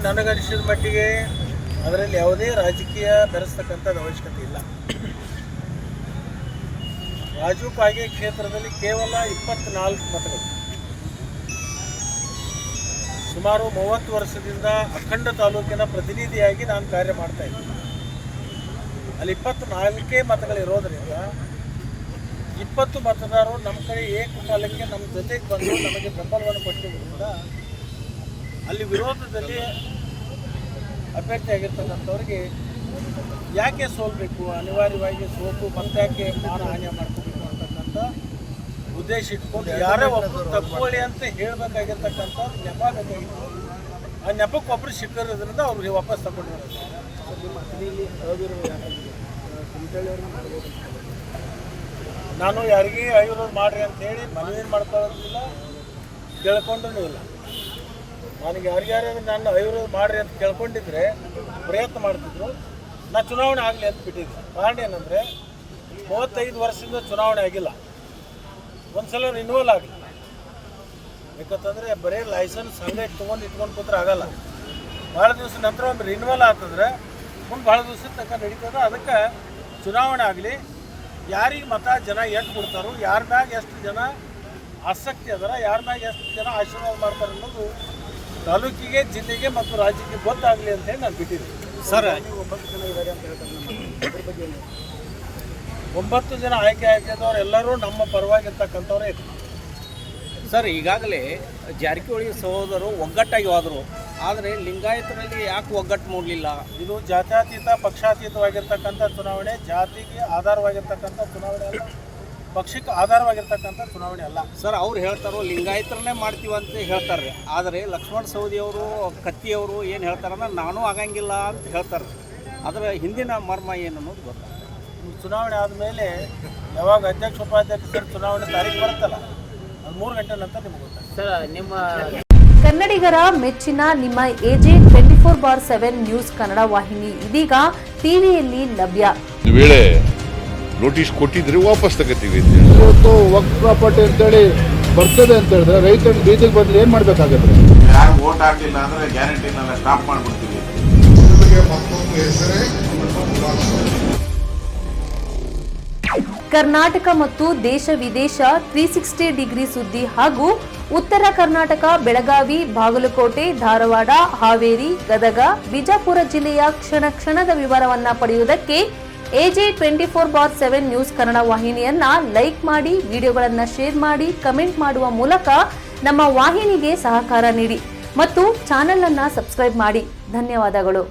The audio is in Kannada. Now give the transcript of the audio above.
ನನಗನಿಸಿದ ಮಟ್ಟಿಗೆ ಅದರಲ್ಲಿ ಯಾವುದೇ ರಾಜಕೀಯ ಬೆರೆಸ್ತಕ್ಕಂಥದ್ದು ಅವಶ್ಯಕತೆ ಇಲ್ಲ. ರಾಜು ಕಾಗೆ ಕ್ಷೇತ್ರದಲ್ಲಿ ಕೇವಲ 24 ಮತಗಳು. ಸುಮಾರು 30 ವರ್ಷದಿಂದ ಅಖಂಡ ತಾಲೂಕಿನ ಪ್ರತಿನಿಧಿಯಾಗಿ ನಾನು ಕಾರ್ಯ ಮಾಡ್ತಾ ಇದ್ದೀನಿ. ಅಲ್ಲಿ 24 ಮತಗಳಿರೋದರಿಂದ 20 ಮತದಾರರು ನಮ್ಮ ಕಡೆ ಏಕಕಾಲಕ್ಕೆ ನಮ್ಮ ಜೊತೆಗೆ ಬಂದು ನಮಗೆ ಬೆಂಬಲವನ್ನು ಕೊಟ್ಟಿದ್ದರಿಂದ ಅಲ್ಲಿ ವಿರೋಧದಲ್ಲಿ ಅಭ್ಯರ್ಥಿಯಾಗಿರ್ತಕ್ಕಂಥವ್ರಿಗೆ ಯಾಕೆ ಸೋಲ್ಬೇಕು, ಅನಿವಾರ್ಯವಾಗಿ ಸೋತು ಮತ್ತಾಕೆ ಮಾನಹಾನಿ ಮಾಡ್ಕೋಬೇಕು ಅಂತಕ್ಕಂಥ ಉದ್ದೇಶ ಇಟ್ಕೊಂಡು ಯಾರೇ ಒಬ್ಬರು ತಪ್ಪುವಳಿ ಅಂತ ಹೇಳಬೇಕಾಗಿರ್ತಕ್ಕಂಥದ್ದು ನೆಪ ಬೇಕಾಗಿತ್ತು. ಆ ನೆಪಕ್ಕೊಬ್ಬರು ಸಿಕ್ಕಿರೋದ್ರಿಂದ ಅವ್ರಿಗೆ ವಾಪಸ್ ತಗೊಂಡಿರೋದು. ನಾನು ಯಾರಿಗೆ ಅವಿರೋಧ ಮಾಡಿರಿ ಅಂಥೇಳಿ ಮನವಿ ಮಾಡ್ಕೊಳ್ಳೋದಿಲ್ಲ, ಕೇಳ್ಕೊಂಡೂ ಇಲ್ಲ. ನನಗೆ ಯಾರ್ಯಾರು ನಾನು ಅವಿರೋಧ ಮಾಡಿರಿ ಅಂತ ಕೇಳ್ಕೊಂಡಿದ್ರೆ ಪ್ರಯತ್ನ ಮಾಡ್ತಿದ್ರು, ನಾ ಚುನಾವಣೆ ಆಗಲಿ ಅಂತ ಬಿಟ್ಟಿದ್ದೆ. ಕಾರಣ ಏನಂದರೆ 35 ವರ್ಷದಿಂದ ಚುನಾವಣೆ ಆಗಿಲ್ಲ, ಒಂದು ಸಲ ರಿನ್ಯೂವಲ್ ಆಗಲಿ. ಯಾಕಂತಂದರೆ ಬರೀ ಲೈಸೆನ್ಸ್ ಹಂಗೆ ಇಟ್ಕೊಂಡು ಕೂತ್ರೆ ಆಗಲ್ಲ. ಭಾಳ ದಿವಸ ನಂತರ ಒಂದು ರಿನ್ಯೂವಲ್ ಆಗ್ತಂದ್ರೆ ಮುಂದೆ ಭಾಳ ದಿವಸದ ತನಕ ನಡೀತದೆ. ಅದಕ್ಕೆ ಚುನಾವಣೆ ಆಗಲಿ, ಯಾರಿಗೆ ಮತ ಜನ ಎಷ್ಟು ಕೊಡ್ತಾರೋ, ಯಾರ ಮ್ಯಾಗ ಎಷ್ಟು ಜನ ಆಸಕ್ತಿ ಅದರ, ಯಾರ ಮ್ಯಾಗ ಎಷ್ಟು ಜನ ಆಶೀರ್ವಾದ ಮಾಡ್ತಾರೆ ಅನ್ನೋದು ತಾಲೂಕಿಗೆ, ಜಿಲ್ಲೆಗೆ ಮತ್ತು ರಾಜ್ಯಕ್ಕೆ ಗೊತ್ತಾಗಲಿ ಅಂತ ಹೇಳಿ ನಾನು ಬಿಟ್ಟಿದ್ದೀನಿ. ಸರ್, 9 ಜನ ಇದ್ದಾರೆ ಅಂತ ಹೇಳ್ತಾರೆ. 9 ಜನ ಆಯ್ಕೆದವ್ರು ಎಲ್ಲರೂ ನಮ್ಮ ಪರವಾಗಿರ್ತಕ್ಕಂಥವ್ರೇ ಇದ್ರು. ಸರ್, ಈಗಾಗಲೇ ಜಾರಕಿಹೊಳಿ ಸಹೋದರರು ಒಗ್ಗಟ್ಟಾಗಿ ಹೋದರು, ಆದರೆ ಲಿಂಗಾಯತರಲ್ಲಿ ಯಾಕೆ ಒಗ್ಗಟ್ಟು ಮೂಡಲಿಲ್ಲ? ಇದು ಜಾತ್ಯತೀತ ಪಕ್ಷಾತೀತವಾಗಿರ್ತಕ್ಕಂಥ ಚುನಾವಣೆ, ಜಾತಿಗೆ ಆಧಾರವಾಗಿರ್ತಕ್ಕಂಥ ಚುನಾವಣೆ ಅಲ್ಲ, ಪಕ್ಷಕ್ಕೆ ಆಧಾರವಾಗಿರ್ತಕ್ಕಂಥ ಚುನಾವಣೆ ಅಲ್ಲ. ಸರ್, ಅವ್ರು ಹೇಳ್ತಾರೋ ಲಿಂಗಾಯತರನ್ನೇ ಮಾಡ್ತೀವಿ ಅಂತ ಹೇಳ್ತಾರೆ, ಆದರೆ ಲಕ್ಷ್ಮಣ ಸವದಿಯವರು, ಕತ್ತಿಯವರು ಏನು ಹೇಳ್ತಾರಂದ್ರೆ ನಾನು ಆಗಂಗಿಲ್ಲ ಅಂತ ಹೇಳ್ತಾರೆ. ಅದರ ಹಿಂದಿನ ಮರ್ಮ ಏನು ಅನ್ನೋದು ಗೊತ್ತಾಗ್ತದೆ. ಚುನಾವಣೆ ಆದಮೇಲೆ ಯಾವಾಗ ಅಧ್ಯಕ್ಷ ಉಪಾಧ್ಯಕ್ಷರ ಚುನಾವಣೆ ತಾರೀಕು ಬರುತ್ತಲ್ಲ, ಅದು 3 ಗಂಟೆ ನಂತರ ನಿಮ್ಗೆ ಗೊತ್ತಾಗ್ತದೆ. ಸರ್, ನಿಮ್ಮ ಕನ್ನಡಿಗರ ಮೆಚ್ಚಿನ ನಿಮ್ಮ AJ 24/7 ನ್ಯೂಸ್ ಕನ್ನಡ ವಾಹಿನಿ ಇದೀಗ ಟಿವಿಯಲ್ಲಿ ಲಭ್ಯ. ವೇಳೆ ನೋಟಿಸ್ ಕೊಟ್ಟಿದ್ರೆ ವಾಪಸ್ ತಗೋತೀವಿ. ಇವತ್ತು ವಕ್ಫ್ ಪ್ರಾಪರ್ಟಿ ಅಂತೇಳಿ ಬರ್ತದೆ ಅಂತ ಹೇಳಿದ್ರೆ ರೈತರು ಬೀದಿಗೆ ಬಂದ್ರೆ ಏನ್ ಮಾಡ್ಬೇಕಾಗತ್ತೆ? ಯಾರು ವೋಟ್ ಹಾಕಲಿಲ್ಲ ಅಂದ್ರೆ ಗ್ಯಾರಂಟಿನೆಲ್ಲ ಸ್ಟಾಪ್ ಮಾಡ್ಬಿಡ್ತೀವಿ. ಕರ್ನಾಟಕ ಮತ್ತು ದೇಶ ವಿದೇಶ 360 ಡಿಗ್ರಿ ಸುದ್ದಿ ಹಾಗೂ ಉತ್ತರ ಕರ್ನಾಟಕ, ಬೆಳಗಾವಿ, ಬಾಗಲಕೋಟೆ, ಧಾರವಾಡ, ಹಾವೇರಿ, ಗದಗ, ಬಿಜಾಪುರ ಜಿಲ್ಲೆಯ ಕ್ಷಣ ಕ್ಷಣದ ವಿವರವನ್ನ ಪಡೆಯುವುದಕ್ಕೆ AJ 24/7 ನ್ಯೂಸ್ ಕನ್ನಡ ವಾಹಿನಿಯನ್ನ ಲೈಕ್ ಮಾಡಿ, ವಿಡಿಯೋಗಳನ್ನ ಶೇರ್ ಮಾಡಿ, ಕಮೆಂಟ್ ಮಾಡುವ ಮೂಲಕ ನಮ್ಮ ವಾಹಿನಿಗೆ ಸಹಕಾರ ನೀಡಿ ಮತ್ತು ಚಾನೆಲ್ ಅನ್ನ ಸಬ್ಸ್ಕ್ರೈಬ್ ಮಾಡಿ. ಧನ್ಯವಾದಗಳು.